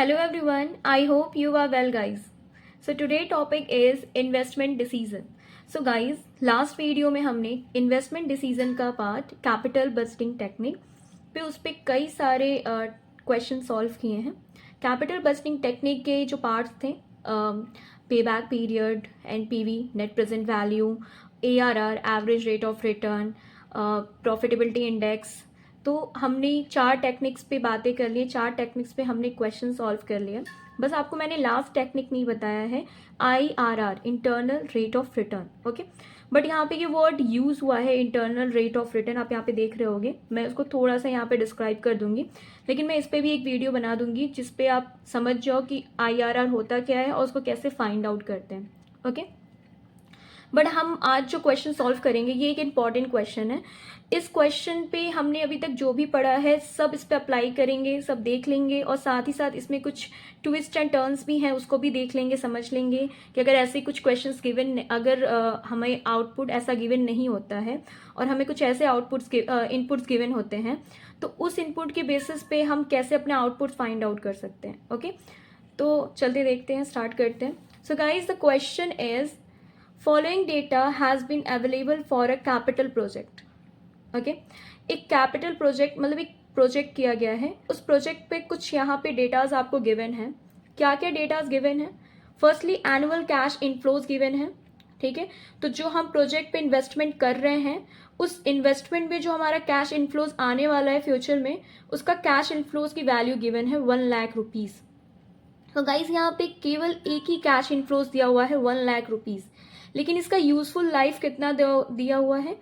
Hello everyone, I hope you are well guys. So today topic is investment decision. So guys, last video में हमने investment decision का part capital budgeting technique पे उस पर कई सारे क्वेश्चन सॉल्व किए हैं. कैपिटल बजटिंग टेक्निक के जो पार्ट्स थे पे back period, NPV, net present value, ARR, average rate of return, profitability index, तो हमने 4 टेक्निक्स पे बातें कर ली. 4 टेक्निक्स पे हमने क्वेश्चन सॉल्व कर लिया. बस आपको मैंने लास्ट टेक्निक नहीं बताया है, IRR, internal rate of return. Okay, but यहाँ पे ये वर्ड यूज़ हुआ है इंटरनल रेट ऑफ रिटर्न, आप यहाँ पे देख रहे होगे. मैं उसको थोड़ा सा यहाँ पे डिस्क्राइब कर दूंगी, लेकिन मैं इस पर भी एक वीडियो बना दूंगी जिसपे आप समझ जाओ कि IRR होता क्या है और उसको कैसे फाइंड आउट करते हैं. ओके, बट हम आज जो क्वेश्चन सॉल्व करेंगे ये एक इम्पॉर्टेंट क्वेश्चन है. इस क्वेश्चन पे हमने अभी तक जो भी पढ़ा है सब इस पे अप्लाई करेंगे, सब देख लेंगे, और साथ ही साथ इसमें कुछ ट्विस्ट एंड टर्न्स भी हैं, उसको भी देख लेंगे, समझ लेंगे कि अगर ऐसे कुछ क्वेश्चंस गिवन, अगर हमें आउटपुट ऐसा गिवन नहीं होता है और हमें कुछ ऐसे इनपुट्स गिवन होते हैं, तो उस इनपुट के बेसिस पे हम कैसे अपने आउटपुट फाइंड आउट कर सकते हैं. ओके, तो चलते देखते हैं, स्टार्ट करते हैं. So guys, the question is following data has been available for a capital project. Okay, एक कैपिटल प्रोजेक्ट मतलब एक प्रोजेक्ट किया गया है, उस प्रोजेक्ट पे कुछ यहाँ पे डेटाज आपको गिवन है. क्या क्या डेटाज गिवन है? Firstly annual cash inflows given है. ठीक है, तो जो हम प्रोजेक्ट पे इन्वेस्टमेंट कर रहे हैं, उस इन्वेस्टमेंट में जो हमारा कैश इनफ्लोज आने वाला है फ्यूचर में, उसका कैश इनफ्लोज की वैल्यू गिवन है 1 लाख रुपीज़. तो गाइज यहाँ पे केवल एक ही कैश इनफ्लोज दिया हुआ है 1 लाख रुपीज़, लेकिन इसका यूजफुल लाइफ कितना दिया हुआ है?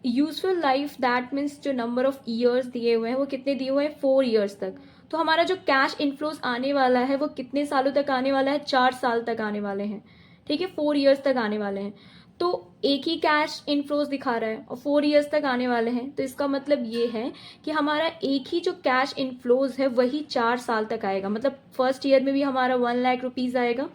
यूजफुल लाइफ दैट मीन्स जो नंबर ऑफ ईयर्स दिए हुए हैं वो कितने दिए हुए हैं? 4 ईयर्स तक. तो हमारा जो कैश इनफ्लोज आने वाला है वो कितने सालों तक आने वाला है? 4 साल तक आने वाले हैं. ठीक है, 4 ईयर्स तक आने वाले हैं. तो एक ही कैश इनफ्लोज दिखा रहा है और 4 ईयर्स तक आने वाले हैं, तो इसका मतलब ये है कि हमारा एक ही जो कैश इनफ्लोज है वही 4 साल तक आएगा. मतलब फर्स्ट ईयर में भी हमारा 1 लाख रुपीज़ आएगा,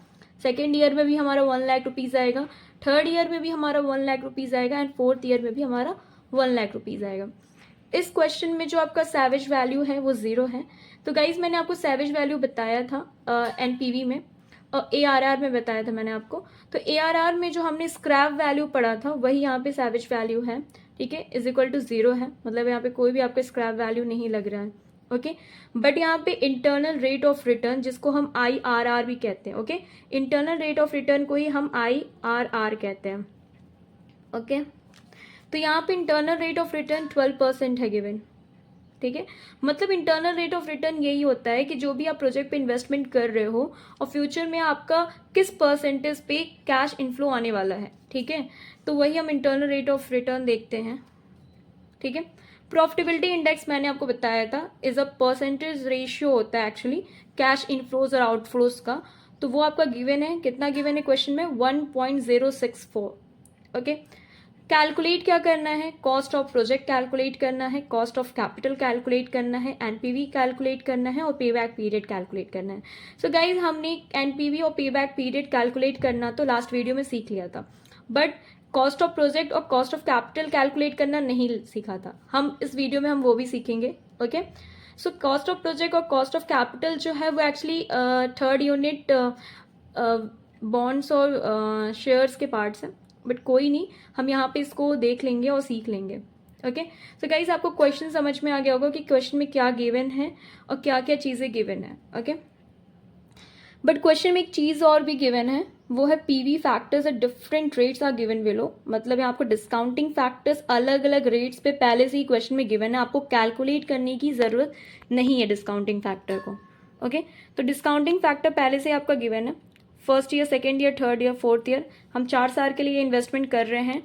सेकेंड ईयर में भी हमारा 1 लाख रुपीज़ आएगा, थर्ड ईयर में भी हमारा 1 लाख रुपीज़ आएगा, एंड फोर्थ ईयर में भी हमारा 1 लाख रुपीज़ आएगा. इस क्वेश्चन में जो आपका सैवेज वैल्यू है वो 0 है. तो गाइज, मैंने आपको सैवेज वैल्यू बताया था एनपीवी में, और ARR में बताया था मैंने आपको. तो ARR में जो हमने स्क्रैप वैल्यू पढ़ा था वही यहाँ पे सैवेज वैल्यू है. ठीक है, इज इक्वल टू 0 है, मतलब यहाँ पे कोई भी आपका स्क्रैप वैल्यू नहीं लग रहा है. ओके, बट यहाँ पे इंटरनल रेट ऑफ रिटर्न, जिसको हम IRR भी कहते हैं. Okay, internal rate of return को ही हम IRR कहते हैं. ओके, तो यहाँ पे इंटरनल रेट ऑफ रिटर्न 12% है गिवन. ठीक है, मतलब इंटरनल रेट ऑफ रिटर्न यही होता है कि जो भी आप प्रोजेक्ट पे इन्वेस्टमेंट कर रहे हो और फ्यूचर में आपका किस परसेंटेज पे कैश इनफ्लो आने वाला है. ठीक है, तो वही हम इंटरनल रेट ऑफ रिटर्न देखते हैं. ठीक है, प्रॉफिटेबिलिटी इंडेक्स मैंने आपको बताया था इज अ परसेंटेज रेशियो होता है एक्चुअली कैश इनफ्लोज और आउटफ्लोज का. तो वो आपका गिवन है, कितना गिवन है क्वेश्चन में? 1.064. ओके, कैलकुलेट क्या करना है? कॉस्ट ऑफ प्रोजेक्ट कैलकुलेट करना है, कॉस्ट ऑफ कैपिटल कैलकुलेट करना है, एनपीवी कैलकुलेट करना है, और पे बैक पीरियड कैलकुलेट करना है. सो गाइज, हमने एनपीवी और पे बैक पीरियड कैलकुलेट करना तो लास्ट वीडियो में सीख लिया था, बट कॉस्ट ऑफ प्रोजेक्ट और कॉस्ट ऑफ कैपिटल कैलकुलेट करना नहीं सीखा था. हम इस वीडियो में हम वो भी सीखेंगे. Okay, so cost of project और कॉस्ट ऑफ कैपिटल जो है वो एक्चुअली थर्ड यूनिट बॉन्ड्स और शेयर्स के पार्ट्स हैं, बट कोई नहीं, हम यहाँ पे इसको देख लेंगे और सीख लेंगे. ओके, सो गाइस, आपको क्वेश्चन समझ में आ गया होगा कि क्वेश्चन में क्या गिवन है और क्या क्या चीज़ें गिवन है. ओके, बट क्वेश्चन में एक चीज़ और भी गिवन है, वो है PV factors at different rates are given below. मतलब यहाँ आपको डिस्काउंटिंग फैक्टर्स अलग अलग रेट्स पे पहले से ही क्वेश्चन में गिवन है, आपको कैलकुलेट करने की ज़रूरत नहीं है डिस्काउंटिंग फैक्टर को. ओके, तो डिस्काउंटिंग फैक्टर पहले से आपका गिवन है. First year, second year, third year, fourth year, हम 4 साल के लिए इन्वेस्टमेंट कर रहे हैं.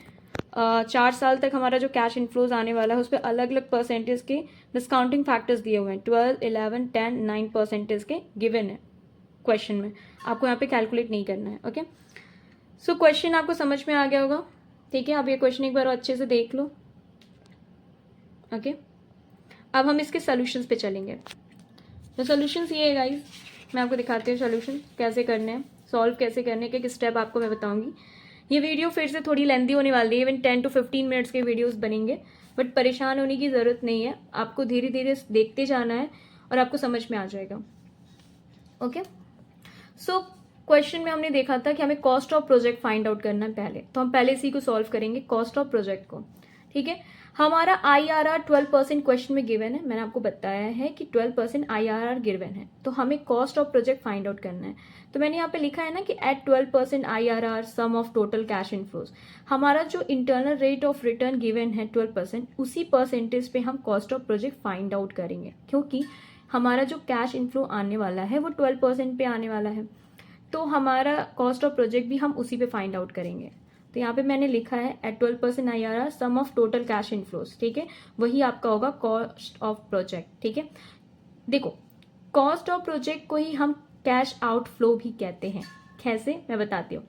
4 साल तक हमारा जो कैश इनफ्लोज आने वाला है उस पर अलग अलग परसेंटेज के डिस्काउंटिंग फैक्टर्स दिए हुए हैं. 12, 11, 10, 9% के गिवन है क्वेश्चन में, आपको यहाँ पे कैलकुलेट नहीं करना है. ओके, सो क्वेश्चन आपको समझ में आ गया होगा. ठीक है, अब ये क्वेश्चन एक बार अच्छे से देख लो. ओके, अब हम इसके सॉल्यूशंस पे चलेंगे. तो सॉल्यूशंस ये है गाइज, मैं आपको दिखाती हूँ सॉल्यूशन कैसे करने हैं, सॉल्व कैसे करने के स्टेप आपको मैं बताऊंगी. ये वीडियो फिर से थोड़ी लेंथी होने वाली है, इवन 10 to 15 मिनट्स के वीडियोस बनेंगे, बट परेशान होने की ज़रूरत नहीं है, आपको धीरे धीरे देखते जाना है और आपको समझ में आ जाएगा. ओके। सो क्वेश्चन में हमने देखा था कि हमें cost of project find out करना है पहले, तो हम पहले इसी को सॉल्व करेंगे, कॉस्ट ऑफ प्रोजेक्ट को। ठीक है, हमारा IRR 12% क्वेश्चन में गिवन है, मैंने आपको बताया है कि 12% IRR गिवन है, तो हमें cost of project find out करना है। तो मैंने यहाँ पे लिखा है ना कि at 12% IRR sum of total cash inflows, हमारा जो internal rate of return given है 12%, उसी परसेंटेज पे हम cost of project find out करेंगे, क्योंकि हमारा जो कैश इनफ्लो आने वाला है वो 12% पे आने वाला है, तो हमारा कॉस्ट ऑफ प्रोजेक्ट भी हम उसी पे फाइंड आउट करेंगे। तो यहाँ पे मैंने लिखा है at 12% IRR sum of total cash inflows, ठीक है, वही आपका होगा कॉस्ट ऑफ प्रोजेक्ट। ठीक है, देखो कॉस्ट ऑफ प्रोजेक्ट को ही हम कैश आउटफ्लो भी कहते हैं। कैसे, मैं बताती हूँ।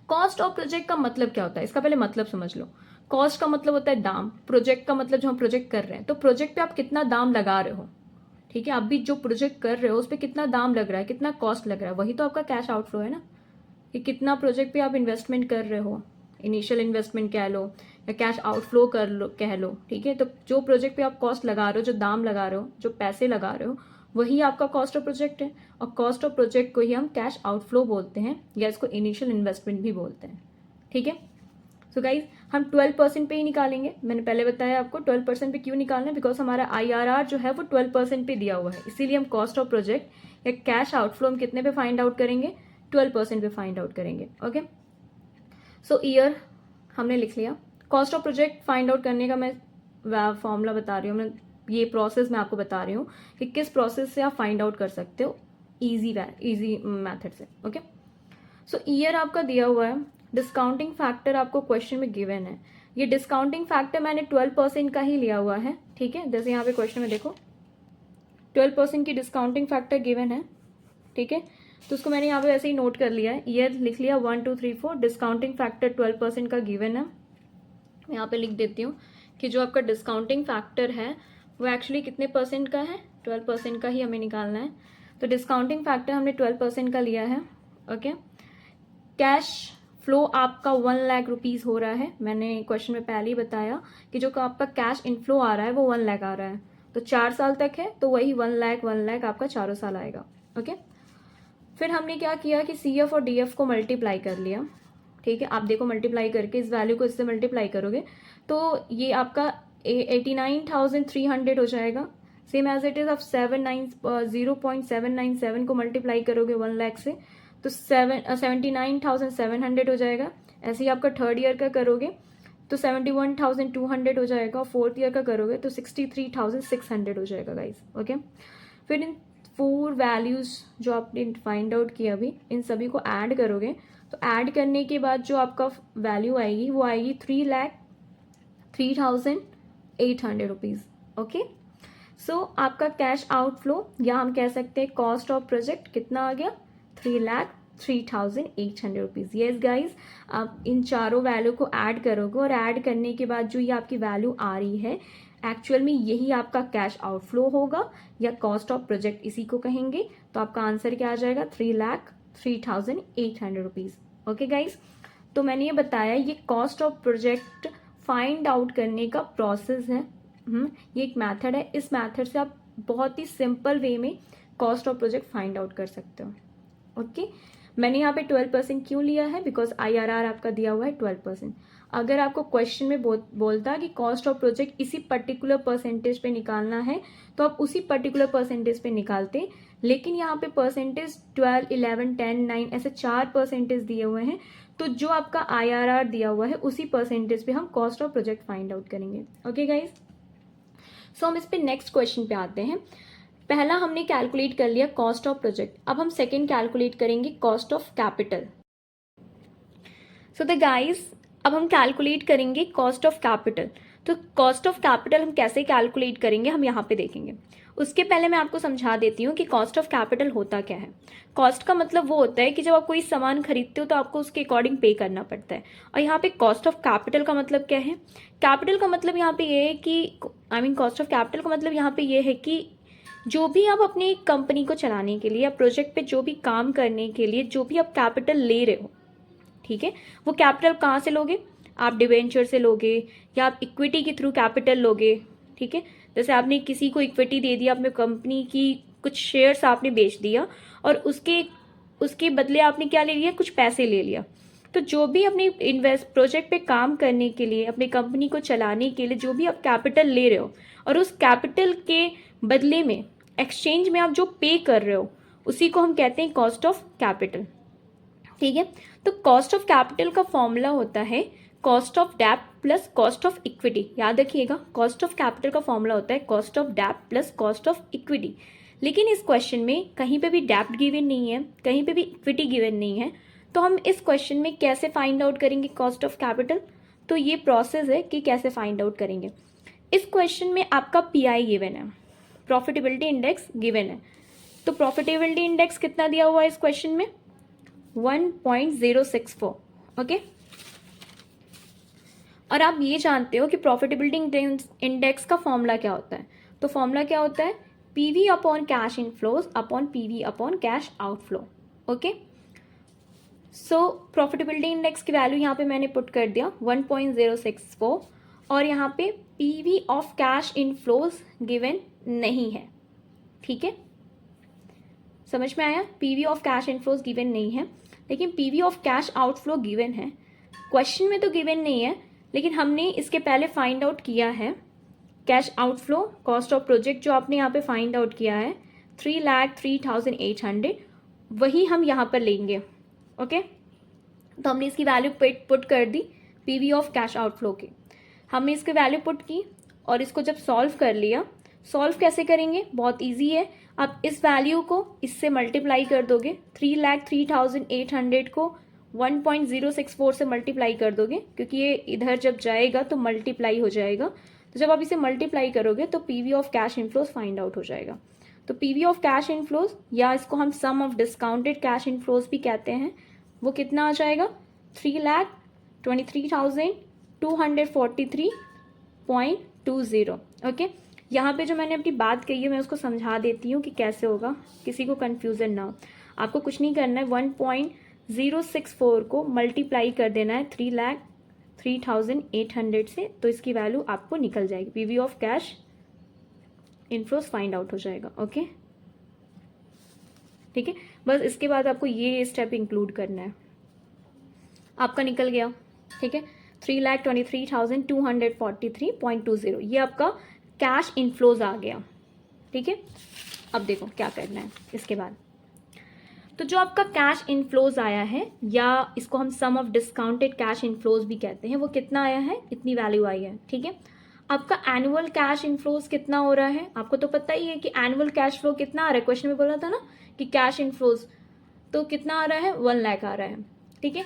कॉस्ट ऑफ प्रोजेक्ट का मतलब क्या होता है, इसका पहले मतलब समझ लो। कॉस्ट का मतलब होता है दाम, प्रोजेक्ट का मतलब जो हम प्रोजेक्ट कर रहे हैं, तो प्रोजेक्ट पे आप कितना दाम लगा रहे हो, ठीक है, आप भी जो प्रोजेक्ट कर रहे हो उस पर कितना दाम लग रहा है, कितना कॉस्ट लग रहा है, वही तो आपका कैश आउटफ्लो है ना, कि कितना प्रोजेक्ट पे आप इन्वेस्टमेंट कर रहे हो, इनिशियल इन्वेस्टमेंट कह लो या कैश आउटफ्लो कर लो कह लो। ठीक है, तो जो प्रोजेक्ट पे आप कॉस्ट लगा रहे हो, जो दाम लगा रहे हो, जो पैसे लगा रहे हो, वही आपका कॉस्ट ऑफ प्रोजेक्ट है, और कॉस्ट ऑफ प्रोजेक्ट को ही हम कैश आउटफ्लो बोलते हैं या इसको इनिशियल इन्वेस्टमेंट भी बोलते हैं। ठीक है, सो गाइज हम 12% पे ही निकालेंगे, मैंने पहले बताया आपको 12% पे क्यों निकालना है, बिकॉज हमारा IRR जो है वो 12% पे दिया हुआ है, इसीलिए हम कॉस्ट ऑफ प्रोजेक्ट या कैश आउटफ्लो हम कितने पे फाइंड आउट करेंगे, 12% पे फाइंड आउट करेंगे। ओके, सो ईयर हमने लिख लिया। Cost of project find out करने का मैं फॉर्मूला बता रही हूँ, मैं ये प्रोसेस मैं आपको बता रही हूँ कि किस प्रोसेस से आप फाइंड आउट कर सकते हो इजी मैथड से। ओके, सो ईयर आपका दिया हुआ है, डिस्काउंटिंग फैक्टर आपको क्वेश्चन में गिवन है, ये डिस्काउंटिंग फैक्टर मैंने 12% का ही लिया हुआ है। ठीक है, जैसे यहाँ पे क्वेश्चन में देखो 12% की डिस्काउंटिंग फैक्टर गिवन है। ठीक है, तो उसको मैंने यहाँ पे ऐसे ही नोट कर लिया है, ईयर लिख लिया 1 2 3 4, डिस्काउंटिंग फैक्टर 12% का गिवन है। मैं यहाँ पे लिख देती हूँ कि जो आपका डिस्काउंटिंग फैक्टर है वो एक्चुअली कितने परसेंट का है, 12% का ही हमें निकालना है। तो डिस्काउंटिंग फैक्टर हमने 12% का लिया है। ओके, कैश फ्लो आपका 1 लाख रुपीज़ हो रहा है, मैंने क्वेश्चन में पहले ही बताया कि जो आपका कैश इनफ्लो आ रहा है वो 1 लाख आ रहा है, तो 4 साल तक है, तो वही 1 लाख आपका चारों साल आएगा। ओके, फिर हमने क्या किया कि CF और DF को मल्टीप्लाई कर लिया। ठीक है, आप देखो मल्टीप्लाई करके इस वैल्यू को इससे मल्टीप्लाई करोगे तो ये आपका 89,300 हो जाएगा। सेम एज इट इज आप 0.797 को मल्टीप्लाई करोगे 1 लाख से तो 79,700 हो जाएगा। ऐसे ही आपका थर्ड ईयर का करोगे तो 71,200 हो जाएगा, और फोर्थ ईयर का करोगे तो 63,600 हो जाएगा गाइज। ओके, फिर इन 4 वैल्यूज जो आपने फाइंड आउट किया अभी, इन सभी को ऐड करोगे, तो ऐड करने के बाद जो आपका वैल्यू आएगी वो आएगी 3,03,800 रुपीज़। ओके, सो आपका कैश आउटफ्लो या हम कह सकते हैं कॉस्ट ऑफ प्रोजेक्ट कितना आ गया, 3,03,800 रुपीज़। येस गाइज, आप इन चारों वैल्यू को ऐड करोगे और ऐड करने के बाद जो ये आपकी वैल्यू आ रही है एक्चुअल में यही आपका कैश आउटफ्लो होगा या कॉस्ट ऑफ प्रोजेक्ट इसी को कहेंगे। तो आपका आंसर क्या आ जाएगा, 3,03,800 रुपीज़। ओके गाइज, तो मैंने ये बताया ये cost of project find out करने का प्रोसेस है। ये एक मेथड है, इस मेथड से आप बहुत ही सिंपल वे में cost of project find out कर सकते हो। ओके, मैंने यहाँ पे 12% क्यों लिया है, बिकॉज IRR आपका दिया हुआ है 12%। अगर आपको क्वेश्चन में बोलता कि कॉस्ट ऑफ प्रोजेक्ट इसी पर्टिकुलर परसेंटेज पे निकालना है तो आप उसी पर्टिकुलर परसेंटेज पे निकालते, लेकिन यहाँ पे परसेंटेज 12, 11, 10, 9 ऐसे 4 परसेंटेज दिए हुए हैं, तो जो आपका IRR दिया हुआ है उसी परसेंटेज पे हम cost of project find out करेंगे। ओके गाइज, सो हम इस पे नेक्स्ट क्वेश्चन पे आते हैं। पहला हमने कैलकुलेट कर लिया कॉस्ट ऑफ प्रोजेक्ट, अब हम सेकेंड कैलकुलेट करेंगे cost of capital. So the guys, अब हम कैलकुलेट करेंगे कॉस्ट ऑफ कैपिटल। तो कॉस्ट ऑफ कैपिटल हम कैसे कैलकुलेट करेंगे हम यहाँ पे देखेंगे। उसके पहले मैं आपको समझा देती हूँ कि कॉस्ट ऑफ कैपिटल होता क्या है। कॉस्ट का मतलब वो होता है कि जब आप कोई सामान खरीदते हो तो आपको उसके अकॉर्डिंग पे करना पड़ता है, और यहाँ पे कॉस्ट ऑफ कैपिटल का मतलब क्या है, कैपिटल का मतलब यहाँ पे ये है कि कॉस्ट ऑफ कैपिटल का मतलब यहाँ पे ये है कि जो भी आप अपनी कंपनी को चलाने के लिए या प्रोजेक्ट पे जो भी काम करने के लिए जो भी आप कैपिटल ले रहे हो, ठीक है, वो कैपिटल कहाँ से लोगे, आप डिवेंचर से लोगे या आप इक्विटी के थ्रू कैपिटल लोगे। ठीक है, जैसे आपने किसी को इक्विटी दे दिया, अपने कंपनी की कुछ शेयर्स आपने बेच दिया और उसके बदले आपने क्या ले लिया, कुछ पैसे ले लिया। तो जो भी अपने प्रोजेक्ट पे काम करने के लिए, अपनी कंपनी को चलाने के लिए जो भी आप कैपिटल ले रहे हो और उस कैपिटल के बदले में एक्सचेंज में आप जो पे कर रहे हो उसी को हम कहते हैं कॉस्ट ऑफ कैपिटल। ठीक है, तो कॉस्ट ऑफ कैपिटल का फॉर्मूला होता है cost of debt plus cost of equity. याद रखिएगा, कॉस्ट ऑफ कैपिटल का फॉर्मूला होता है cost of debt plus cost of equity. लेकिन इस क्वेश्चन में कहीं पे भी डेट गिवन नहीं है, कहीं पे भी इक्विटी गिवन नहीं है, तो हम इस क्वेश्चन में कैसे फाइंड आउट करेंगे कॉस्ट ऑफ कैपिटल? तो ये प्रोसेस है कि कैसे फाइंड आउट करेंगे। इस क्वेश्चन में आपका पीआई गिवन है, प्रॉफिटेबिलिटी इंडेक्स गिवन है। तो प्रॉफिटेबिलिटी इंडेक्स कितना दिया हुआ है इस क्वेश्चन में? 1.064। ओके, और आप ये जानते हो कि प्रॉफिटेबिलिटी इंडेक्स का फॉर्मूला क्या होता है? तो फॉर्मूला क्या होता है? PV upon cash inflows upon PV upon cash outflow. Okay, so profitability index की वैल्यू यहाँ पे मैंने पुट कर दिया 1.064 और यहाँ पे PV of cash inflows given नहीं है। ठीक है, समझ में आया? PV of cash inflows given नहीं है, लेकिन PV of cash outflow given है। क्वेश्चन में तो गिवन नहीं है, लेकिन हमने इसके पहले फाइंड आउट किया है cash outflow, cost of project जो आपने यहाँ पे फाइंड आउट किया है 3,03,800, वही हम यहाँ पर लेंगे। ओके, तो हमने इसकी वैल्यू पुट कर दी पीवी ऑफ कैश आउटफ्लो की। हमने इसकी वैल्यू पुट की और इसको जब सॉल्व कर लिया, सॉल्व कैसे करेंगे? बहुत इजी है, आप इस वैल्यू को इससे मल्टीप्लाई कर दोगे। 3,03,800 को 1.064 से मल्टीप्लाई कर दोगे, क्योंकि ये इधर जब जाएगा तो मल्टीप्लाई हो जाएगा। तो जब आप इसे मल्टीप्लाई करोगे तो PV of cash inflows find out हो जाएगा। तो पीवी ऑफ कैश इनफ्लोज, या इसको हम सम ऑफ डिस्काउंटेड कैश इनफ्लोज भी कहते हैं, वो कितना आ जाएगा? 3,23,243.20। ओके, यहाँ पे जो मैंने अपनी बात कही है मैं उसको समझा देती हूँ कि कैसे होगा, किसी को कन्फ्यूजन ना हो। आपको कुछ नहीं करना है, 1.064 को मल्टीप्लाई कर देना है 3,03,800 से, तो इसकी वैल्यू आपको निकल जाएगी। PV of cash inflows find out हो जाएगा। ओके, ठीक है, बस इसके बाद आपको ये स्टेप इंक्लूड करना है। आपका निकल गया। ठीक है, 3,23,243.20, ये आपका कैश इनफ्लोज आ गया। ठीक है, अब देखो क्या करना है इसके बाद। तो जो आपका कैश इनफ्लोज आया है, या इसको हम सम ऑफ डिस्काउंटेड कैश इनफ्लोज भी कहते हैं, वो कितना आया है? इतनी वैल्यू आई है। ठीक है, आपका एनुअल कैश इनफ्लोज कितना हो रहा है? आपको तो पता ही है कि एनुअल कैश फ्लो कितना आ रहा है। क्वेश्चन में बोला था ना कि कैश इनफ्लोज तो कितना आ रहा है? 1 लाख आ रहा है। ठीक है,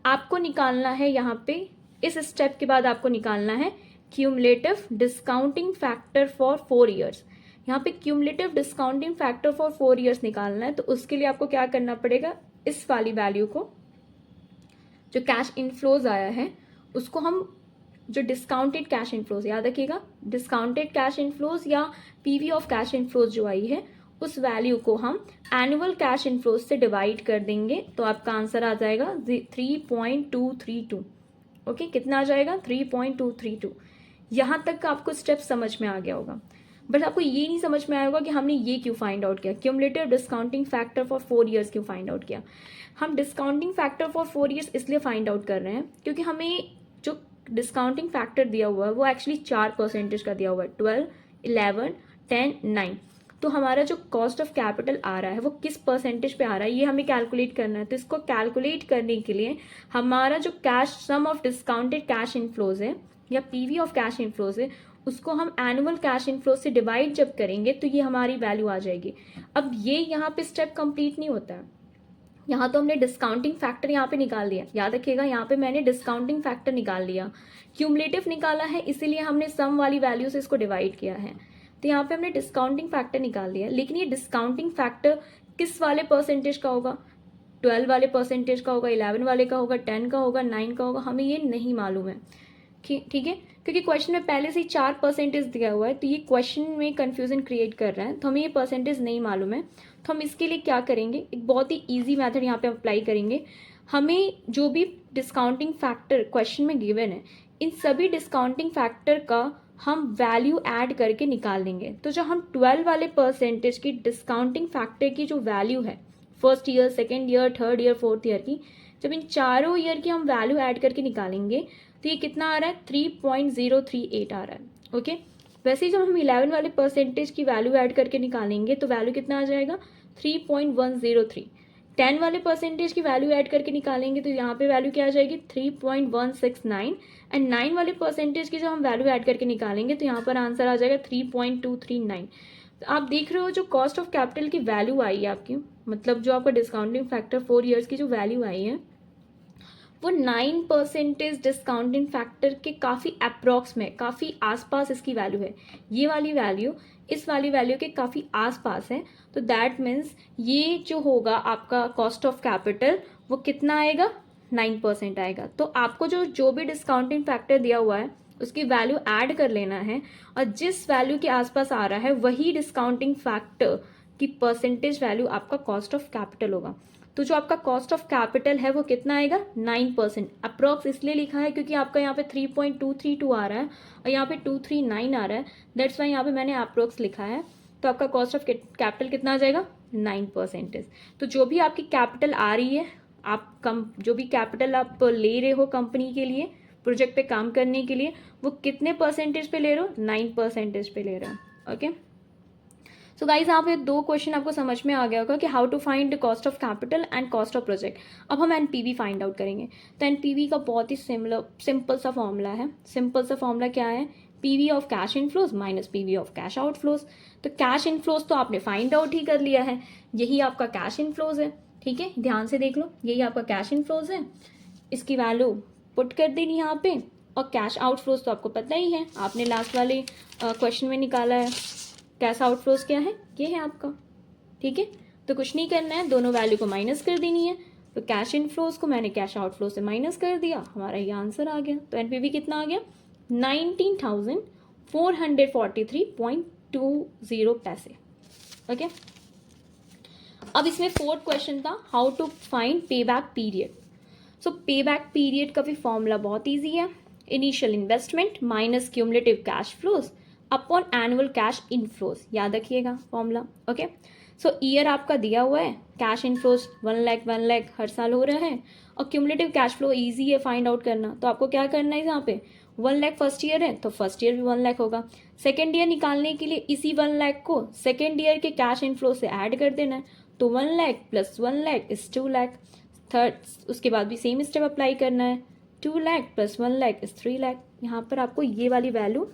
आपको निकालना है यहाँ पे, इस स्टेप के बाद आपको निकालना है cumulative discounting factor for 4 years. यहाँ पे cumulative discounting factor for 4 years निकालना है। तो उसके लिए आपको क्या करना पड़ेगा? इस वाली वैल्यू को, जो कैश इनफ्लोज आया है, उसको हम जो डिस्काउंटेड कैश इनफ्लोज, याद रखिएगा डिस्काउंटेड कैश इनफ्लोज या पीवी ऑफ कैश इनफ्लोज जो आई है, उस वैल्यू को हम एनुअल कैश इनफ्लोज से डिवाइड कर देंगे, तो आपका आंसर आ जाएगा 3.232। ओके, कितना आ जाएगा? 3.232। यहाँ तक का आपको स्टेप समझ में आ गया होगा, बट आपको ये नहीं समझ में आया होगा कि हमने ये क्यों फाइंड आउट किया, cumulative discounting factor for 4 years क्यों फाइंड आउट किया। हम डिस्काउंटिंग फैक्टर फॉर 4 ईयर्स इसलिए फाइंड आउट कर रहे हैं क्योंकि हमें जो डिस्काउंटिंग फैक्टर दिया हुआ है वो एक्चुअली 4% का दिया हुआ है, 12, 11, 10, 9। तो हमारा जो कॉस्ट ऑफ कैपिटल आ रहा है वो किस परसेंटेज पे आ रहा है, ये हमें कैलकुलेट करना है। तो इसको कैलकुलेट करने के लिए हमारा जो cash sum of discounted cash inflows है या पीवी ऑफ कैश इनफ्लोज है, उसको हम एनुअल कैश इनफ्लोज से डिवाइड जब करेंगे तो ये हमारी वैल्यू आ जाएगी। अब ये यहाँ पे स्टेप कंप्लीट नहीं होता है, यहाँ तो हमने डिस्काउंटिंग फैक्टर यहाँ पे निकाल लिया। याद रखिएगा, यहाँ पे मैंने डिस्काउंटिंग फैक्टर निकाल लिया, क्यूमुलेटिव निकाला है, इसीलिए हमने सम वाली वैल्यू से इसको डिवाइड किया है। तो यहाँ पे हमने डिस्काउंटिंग फैक्टर निकाल लिया, लेकिन ये डिस्काउंटिंग फैक्टर किस वाले परसेंटेज का होगा? 12 वाले परसेंटेज का होगा, 11 वाले का होगा, 10 का होगा, 9 का होगा, हमें ये नहीं मालूम है। ठीक है, क्योंकि क्वेश्चन में पहले से ही 4% दिया हुआ है, तो ये क्वेश्चन में कंफ्यूजन क्रिएट कर रहा है, तो हमें ये परसेंटेज नहीं मालूम है। तो हम इसके लिए क्या करेंगे, एक बहुत ही ईजी मेथड यहाँ पे अप्लाई करेंगे। हमें जो भी डिस्काउंटिंग फैक्टर क्वेश्चन में गिवन है, इन सभी डिस्काउंटिंग फैक्टर का हम वैल्यू ऐड करके निकाल लेंगे। तो जो हम 12 वाले परसेंटेज की डिस्काउंटिंग फैक्टर की जो वैल्यू है first year, second year, third year, fourth year की, जब इन चारों ईयर की हम वैल्यू ऐड करके निकालेंगे तो ये कितना आ रहा है, 3.038 आ रहा है। ओके, वैसे ही जब हम 11 वाले परसेंटेज की वैल्यू ऐड करके निकालेंगे तो वैल्यू कितना आ जाएगा, 3.103। 10 वाले परसेंटेज की वैल्यू ऐड करके निकालेंगे तो यहाँ पे वैल्यू क्या आ जाएगी, 3.169। एंड 9 वाले परसेंटेज की जब हम वैल्यू ऐड करके निकालेंगे तो यहाँ पर आंसर आ जाएगा 3.239। तो आप देख रहे हो जो कॉस्ट ऑफ कैपिटल की वैल्यू आई है आपकी, मतलब जो आपका डिस्काउंटिंग फैक्टर 4 ईयर्स की जो वैल्यू आई है वो 9% डिस्काउंटिंग फैक्टर के काफ़ी अप्रॉक्स में, काफ़ी आसपास इसकी वैल्यू है। ये वाली वैल्यू इस वाली वैल्यू के काफ़ी आसपास है। तो दैट मीन्स ये जो होगा आपका कॉस्ट ऑफ कैपिटल वो कितना आएगा, 9% आएगा। तो आपको जो भी डिस्काउंटिंग फैक्टर दिया हुआ है उसकी वैल्यू ऐड कर लेना है और जिस वैल्यू के आसपास आ रहा है वही डिस्काउंटिंग फैक्टर की परसेंटेज वैल्यू आपका कॉस्ट ऑफ कैपिटल होगा। तो जो आपका कॉस्ट ऑफ कैपिटल है वो कितना आएगा, 9%। अप्रॉक्स इसलिए लिखा है क्योंकि आपका यहाँ पे 3.232 आ रहा है और यहाँ पे 239 आ रहा है, दैट्स वाई यहाँ पे मैंने अप्रॉक्स लिखा है। तो आपका कॉस्ट ऑफ कैपिटल कितना आ जाएगा, 9%। तो जो भी आपकी कैपिटल आ रही है, आप जो भी कैपिटल आप ले रहे हो कंपनी के लिए प्रोजेक्ट पे काम करने के लिए, वो कितने परसेंटेज पे ले रहे हो, 9% पे ले रहे हो। ओके, सो गाइज यहाँ पे दो क्वेश्चन आपको समझ में आ गया होगा कि how to find cost of capital and cost of project. अब हम एनपीवी फाइंड आउट करेंगे। तो एनपीवी का बहुत ही सिंपल सा फॉर्मूला है। सिंपल सा फॉर्मूला क्या है, PV of cash inflows minus PV of cash outflows. तो कैश इनफ्लोज तो आपने फाइंड आउट ही कर लिया है, यही आपका कैश इनफ्लोज है। ठीक है, ध्यान से देख लो, यही आपका कैश इनफ्लोज है, इसकी वैल्यू पुट कर देनी यहाँ पे। और कैश आउटफ्लोज तो आपको पता ही है, आपने लास्ट वाले क्वेश्चन में निकाला है। कैश आउटफ्लोज क्या है, ये है आपका। ठीक है, तो कुछ नहीं करना है, दोनों वैल्यू को माइनस कर देनी है। तो कैश इनफ्लोज को मैंने कैश आउटफ्लो से माइनस कर दिया, हमारा ये आंसर आ गया। तो एनपीवी कितना आ गया, 19,443.20 पैसे। ओके, अब इसमें फोर्थ क्वेश्चन था हाउ टू फाइंड पे बैक पीरियड। सो पे बैक पीरियड का भी फॉर्मूला बहुत ईजी है, initial investment minus cumulative cash flows upon annual cash inflows. याद रखिएगा फॉर्मूला। ओके, सो ईयर आपका दिया हुआ है, कैश इनफ्लोज 1 लाख हर साल हो रहा है और क्यूमुलेटिव कैश फ्लो इजी है फाइंड आउट करना। तो आपको क्या करना है, यहाँ पे 1 लाख फर्स्ट ईयर है तो फर्स्ट ईयर भी 1 लाख होगा। सेकेंड ईयर निकालने के लिए इसी 1 लाख को सेकेंड ईयर के कैश इनफ्लो से ऐड कर देना है। तो 1 lakh plus 1 lakh is 2 lakh. Third, उसके बाद भी सेम स्टेप अप्लाई करना है, 2 लाख प्लस 1 लाख इज 3 लाख। यहाँ पर आपको ये वाली वैल्यू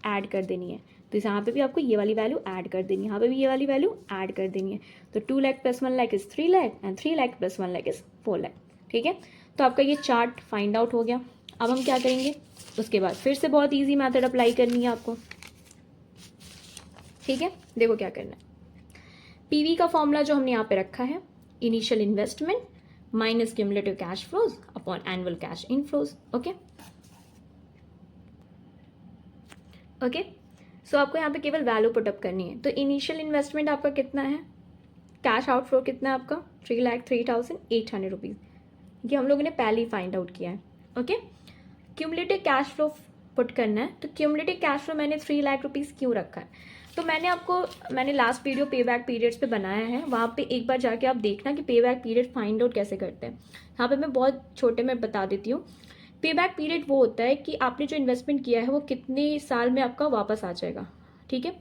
ऐड कर देनी है। तो यहाँ पे भी आपको ये वाली वैल्यू ऐड कर देनी है, यहाँ पे भी ये वाली वैल्यू ऐड कर देनी है। तो 2 lakh plus 1 lakh is 3 lakh and 3 lakh plus 1 lakh is 4 lakh. ठीक है, तो आपका ये चार्ट फाइंड आउट हो गया। अब हम क्या करेंगे, उसके बाद फिर से बहुत ईजी मेथड अप्लाई करनी है आपको। ठीक है, देखो क्या करना है। पीवी का फॉर्मूला जो हमने यहाँ पे रखा है, initial investment minus cumulative cash flows upon annual cash inflows. Okay okay, so आपको यहाँ पे केवल वैल्यू पुटअप करनी है। तो इनिशियल इन्वेस्टमेंट आपका कितना है, कैश आउटफ्लो कितना है आपका, 3,03,800 रुपीज़। ये हम लोगों ने पहले ही फाइंड आउट किया है। Okay, cumulative cash flow put करना है। तो क्यूमुलेटिव कैश फ्लो मैंने 3 लाख रुपीज़ क्यों रखा है, तो मैंने लास्ट वीडियो पे बैक पीरियड्स पे बनाया है, वहाँ पे एक बार जाके आप देखना कि पे बैक पीरियड फाइंड आउट कैसे करते हैं। यहाँ पे मैं बहुत छोटे में बता देती हूँ। पे बैक पीरियड वो होता है कि आपने जो इन्वेस्टमेंट किया है वो कितने साल में आपका वापस आ जाएगा। ठीक है,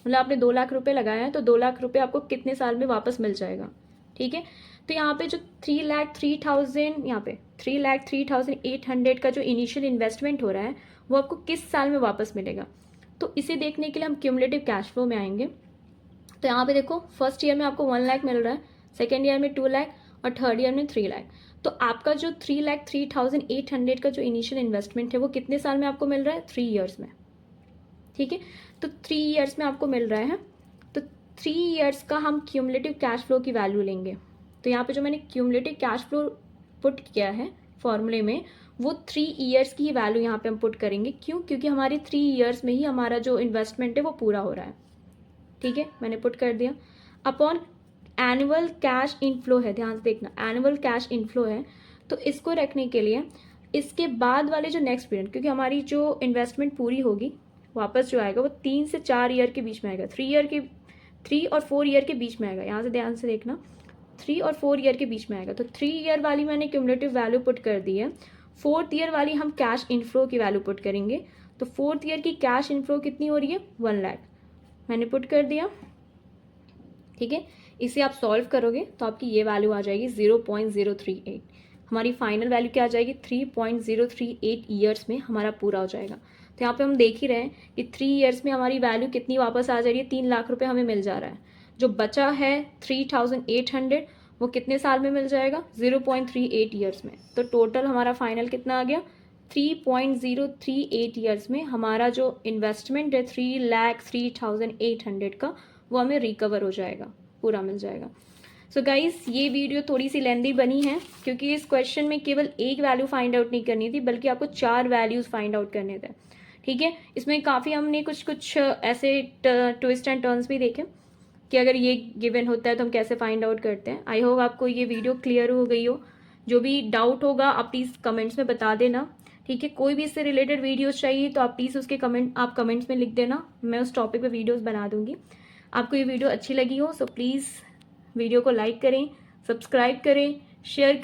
मतलब आपने 2 लाख रुपए लगाया है तो 2 लाख रुपए आपको कितने साल में वापस मिल जाएगा। ठीक है, तो यहाँ पे जो 3,03,000 यहाँ पे 3,03,800 का जो इनिशियल इन्वेस्टमेंट हो रहा है वो आपको किस साल में वापस मिलेगा। तो इसे देखने के लिए हम क्यूमुलेटिव कैश फ्लो में आएंगे। तो यहाँ पे देखो, फर्स्ट ईयर में आपको 1 लाख मिल रहा है, सेकेंड ईयर में 2 लाख और थर्ड ईयर में 3 लाख। तो आपका जो 3,03,800 का जो इनिशियल इन्वेस्टमेंट है वो कितने साल में आपको मिल रहा है, 3 ईयर्स में। ठीक है, तो 3 ईयर्स में आपको मिल रहा है। तो 3 ईयर्स का हम क्यूमुलेटिव कैश फ्लो की वैल्यू लेंगे। तो यहाँ पे जो मैंने क्यूमुलेटिव कैश फ्लो पुट किया है फॉर्मूले में, वो 3 ईयर्स की ही वैल्यू यहाँ पे हम पुट करेंगे। क्यों, क्योंकि हमारे 3 ईयर्स में ही हमारा जो इन्वेस्टमेंट है वो पूरा हो रहा है। ठीक है, मैंने पुट कर दिया। अपॉन एनुअल कैश इनफ्लो है, ध्यान से देखना, एनुअल कैश इनफ्लो है। तो इसको रखने के लिए इसके बाद वाले जो नेक्स्ट पीरियड, क्योंकि हमारी जो इन्वेस्टमेंट पूरी होगी वापस जो आएगा वो 3 से 4 ईयर के बीच में आएगा, 3 और 4 ईयर के बीच में आएगा। यहाँ से ध्यान से देखना, 3 और 4 ईयर के बीच में आएगा। तो 3 ईयर वाली मैंने क्यूमुलेटिव वैल्यू पुट कर दी है। 4th ईयर वाली हम कैश इनफ्लो की वैल्यू पुट करेंगे। तो 4th ईयर की कैश इनफ्लो कितनी हो रही है, 1 लाख मैंने पुट कर दिया। ठीक है, इसे आप सॉल्व करोगे तो आपकी ये वैल्यू आ जाएगी 0.038। हमारी फाइनल वैल्यू क्या आ जाएगी, 3.038 ईयर्स में हमारा पूरा हो जाएगा। तो यहाँ पे हम देख ही रहे हैं कि 3 ईयर्स में हमारी वैल्यू कितनी वापस आ जा रही है, 3 लाख रुपए हमें मिल जा रहा है। जो बचा है 3,800 वो कितने साल में मिल जाएगा, 0.38 ईयर्स में। तो टोटल हमारा फाइनल कितना आ गया, 3.038 ईयर्स में हमारा जो इन्वेस्टमेंट है 3,03,800 का, वो हमें रिकवर हो जाएगा, पूरा मिल जाएगा। सो गाइस, ये वीडियो थोड़ी सी लेंदी बनी है क्योंकि इस क्वेश्चन में केवल एक वैल्यू फाइंड आउट नहीं करनी थी, बल्कि आपको 4 वैल्यूज फाइंड आउट करने थे। ठीक है, इसमें काफ़ी हमने कुछ ऐसे ट्विस्ट एंड टर्न्स भी देखे कि अगर ये गिवन होता है तो हम कैसे फाइंड आउट करते हैं। आई होप आपको ये वीडियो क्लियर हो गई हो। जो भी डाउट होगा आप प्लीज़ कमेंट्स में बता देना। ठीक है, कोई भी इससे रिलेटेड वीडियोस चाहिए तो आप प्लीज़ उसके कमेंट्स में लिख देना, मैं उस टॉपिक पे वीडियोस बना दूंगी। आपको ये वीडियो अच्छी लगी हो सो प्लीज़ वीडियो को लाइक करें, सब्सक्राइब करें, शेयर